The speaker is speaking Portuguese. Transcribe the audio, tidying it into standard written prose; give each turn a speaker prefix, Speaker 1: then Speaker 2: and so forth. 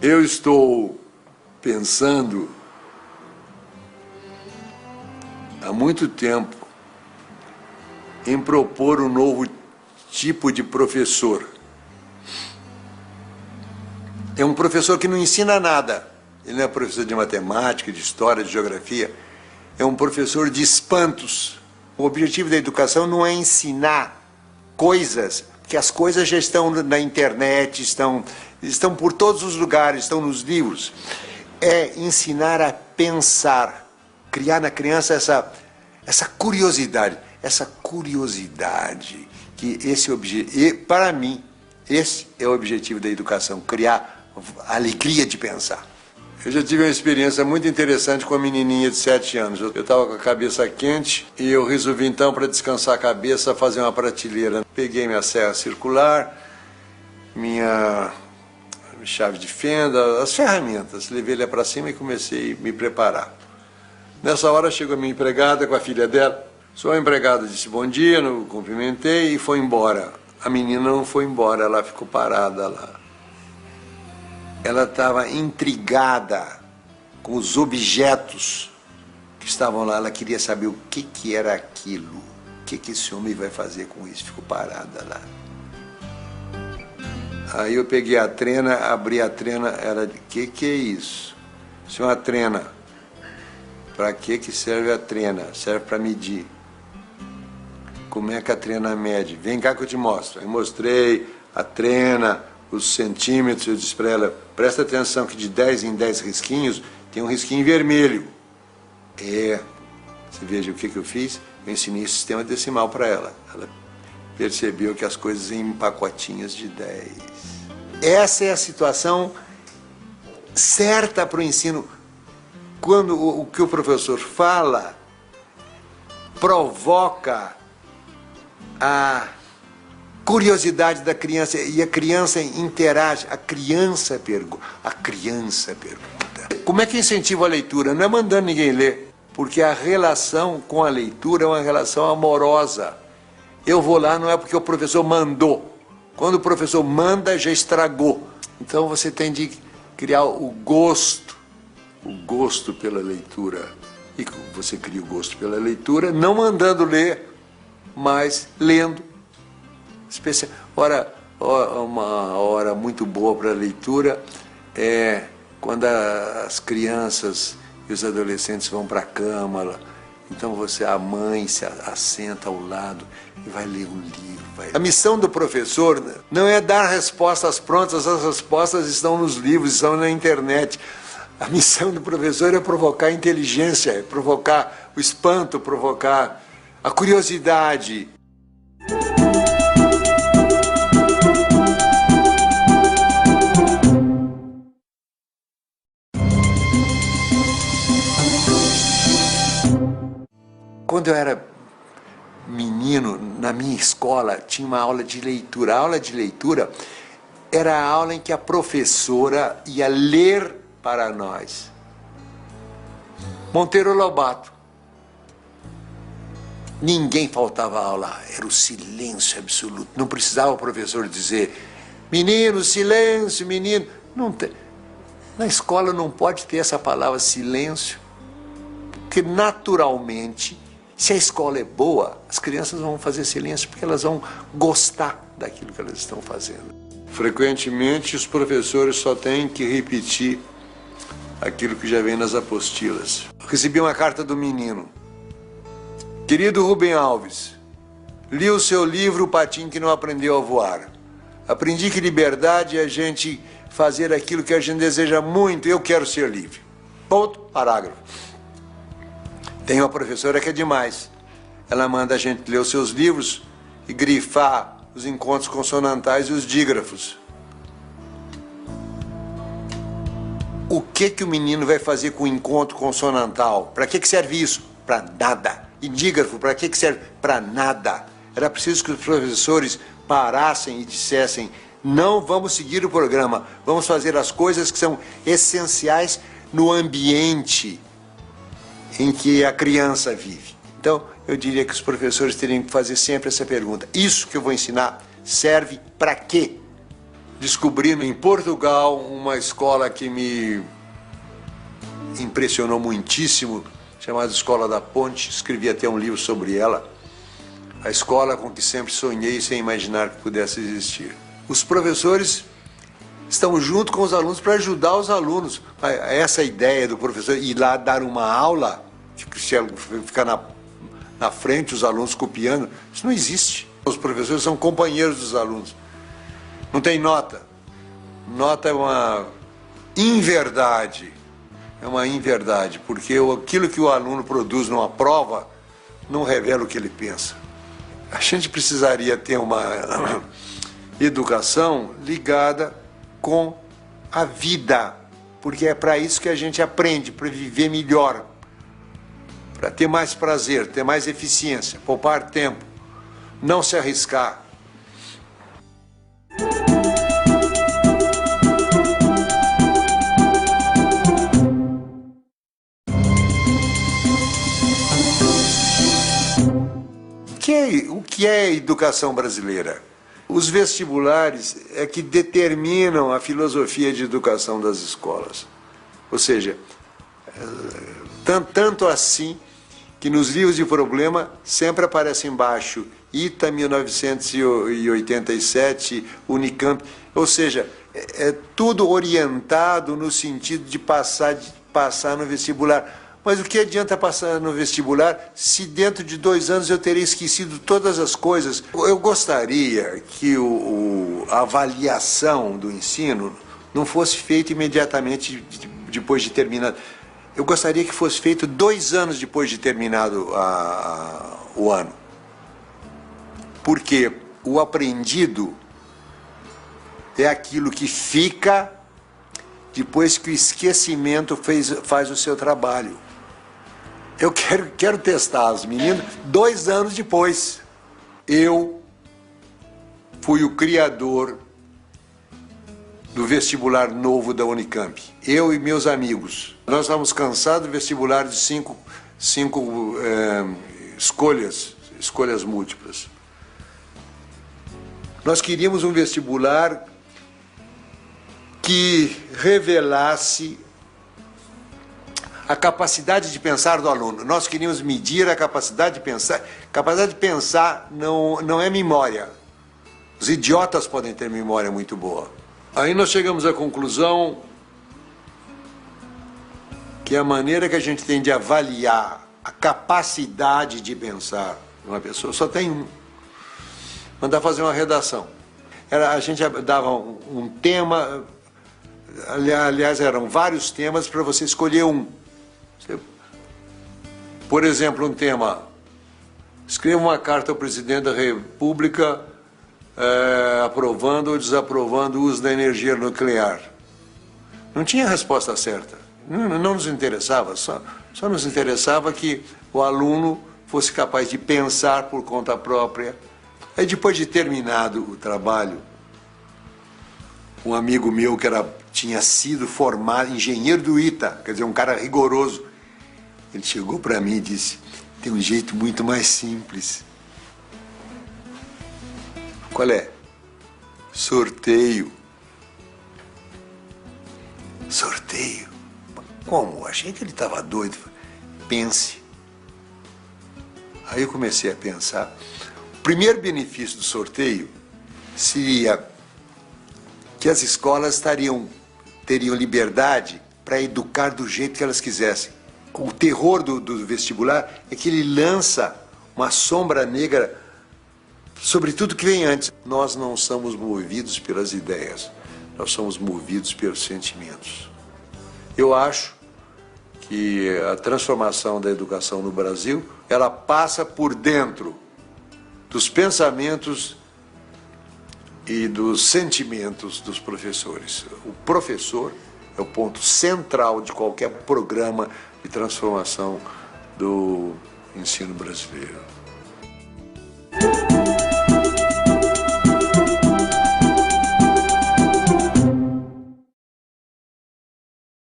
Speaker 1: Eu estou pensando há muito tempo em propor um novo tipo de professor. É um professor que não ensina nada. Ele não é professor de matemática, de história, de geografia. É um professor de espantos. O objetivo da educação não é ensinar coisas, porque as coisas já estão na internet, estão por todos os lugares, estão nos livros. É ensinar a pensar, criar na criança essa curiosidade, que para mim, esse é o objetivo da educação, criar a alegria de pensar. Eu já tive uma experiência muito interessante com a menininha de 7 anos. Eu estava com a cabeça quente e eu resolvi então, para descansar a cabeça, fazer uma prateleira. Peguei minha serra circular, minha chave de fenda, as ferramentas. Levei ela para cima e comecei a me preparar. Nessa hora chegou a minha empregada com a filha dela. Sua empregada disse bom dia, eu cumprimentei e foi embora. A menina não foi embora, ela ficou parada lá. Ela estava intrigada com os objetos que estavam lá. Ela queria saber o que era aquilo. O que esse homem vai fazer com isso? Ficou parada lá. Aí eu peguei a trena, abri a trena. Ela disse, que é isso? Isso é uma trena. Para que serve a trena? Serve para medir. Como é que a trena mede? Vem cá que eu te mostro. Eu mostrei a trena, os centímetros. Eu disse para ela, presta atenção que de 10 em 10 risquinhos tem um risquinho vermelho. Você veja o que eu fiz? Eu ensinei sistema decimal para ela. Ela percebeu que as coisas em pacotinhos de 10. Essa é a situação certa para o ensino. Quando o que o professor fala provoca a curiosidade da criança e a criança interage, a criança pergunta. Como é que incentiva a leitura? Não é mandando ninguém ler, porque a relação com a leitura é uma relação amorosa. Eu vou lá não é porque o professor mandou. Quando o professor manda, já estragou. Então você tem de criar o gosto pela leitura. E você cria o gosto pela leitura, não mandando ler, mas lendo. Uma hora muito boa para a leitura é quando as crianças e os adolescentes vão para a cama. Então a mãe se assenta ao lado e vai ler um livro. A missão do professor não é dar respostas prontas, as respostas estão nos livros, estão na internet. A missão do professor é provocar a inteligência, é provocar o espanto, provocar a curiosidade. Quando eu era menino, na minha escola, tinha uma aula de leitura. A aula de leitura era a aula em que a professora ia ler para nós. Monteiro Lobato. Ninguém faltava aula, era o silêncio absoluto. Não precisava o professor dizer, menino, silêncio, menino. Não tem. Na escola não pode ter essa palavra silêncio, porque naturalmente, se a escola é boa, as crianças vão fazer silêncio porque elas vão gostar daquilo que elas estão fazendo. Frequentemente, os professores só têm que repetir aquilo que já vem nas apostilas. Recebi uma carta do menino. Querido Rubem Alves, li o seu livro O Patinho que Não Aprendeu a Voar. Aprendi que liberdade é a gente fazer aquilo que a gente deseja muito. Eu quero ser livre. Ponto, parágrafo. Tem uma professora que é demais. Ela manda a gente ler os seus livros e grifar os encontros consonantais e os dígrafos. O que o menino vai fazer com o encontro consonantal? Para que serve isso? Para nada. E dígrafo, para que serve? Para nada. Era preciso que os professores parassem e dissessem, não vamos seguir o programa, vamos fazer as coisas que são essenciais no ambiente em que a criança vive. Então, eu diria que os professores teriam que fazer sempre essa pergunta. Isso que eu vou ensinar serve para quê? descobri em Portugal uma escola que me impressionou muitíssimo, chamada Escola da Ponte. Escrevi até um livro sobre ela. A escola com que sempre sonhei sem imaginar que pudesse existir. Os professores estão junto com os alunos para ajudar os alunos. Essa ideia do professor ir lá dar uma aula, ficar na frente, os alunos copiando, isso não existe. Os professores são companheiros dos alunos. Não tem nota. Nota é uma inverdade. É uma inverdade, porque aquilo que o aluno produz numa prova não revela o que ele pensa. A gente precisaria ter uma educação ligada com a vida, porque é para isso que a gente aprende, para viver melhor, para ter mais prazer, ter mais eficiência, poupar tempo, não se arriscar. O que é a educação brasileira? Os vestibulares é que determinam a filosofia de educação das escolas. Ou seja, tanto assim que nos livros de problema sempre aparece embaixo ITA 1987, Unicamp, ou seja, é tudo orientado no sentido de passar no vestibular. Mas o que adianta passar no vestibular se dentro de 2 anos eu terei esquecido todas as coisas? Eu gostaria que a avaliação do ensino não fosse feita imediatamente depois de terminado. Eu gostaria que fosse feito 2 anos depois de terminado o ano. Porque o aprendido é aquilo que fica depois que o esquecimento faz o seu trabalho. Eu quero testar os meninos 2 anos depois. Eu fui o criador do vestibular novo da Unicamp. Eu e meus amigos. Nós estávamos cansados do vestibular de 5 escolhas múltiplas. Nós queríamos um vestibular que revelasse a capacidade de pensar do aluno. Nós queríamos medir a capacidade de pensar. Capacidade de pensar não é memória. Os idiotas podem ter memória muito boa. Aí nós chegamos à conclusão que a maneira que a gente tem de avaliar a capacidade de pensar de uma pessoa só tem um. Mandar fazer uma redação. A gente dava um tema, aliás, eram vários temas para você escolher um. Por exemplo, um tema: escreva uma carta ao presidente da República aprovando ou desaprovando o uso da energia nuclear. Não tinha resposta certa. Não nos interessava, só nos interessava que o aluno fosse capaz de pensar por conta própria. Aí, depois de terminado o trabalho, um amigo meu que tinha sido formado engenheiro do ITA, quer dizer, um cara rigoroso, ele chegou para mim e disse: tem um jeito muito mais simples. Qual é? Sorteio. Sorteio? Como? Achei que ele estava doido. Pense. Aí eu comecei a pensar. O primeiro benefício do sorteio seria que as escolas teriam liberdade para educar do jeito que elas quisessem. O terror do vestibular é que ele lança uma sombra negra sobre tudo que vem antes. Nós não somos movidos pelas ideias, nós somos movidos pelos sentimentos. Eu acho que a transformação da educação no Brasil, ela passa por dentro dos pensamentos e dos sentimentos dos professores. O professor é o ponto central de qualquer programa de transformação do ensino brasileiro.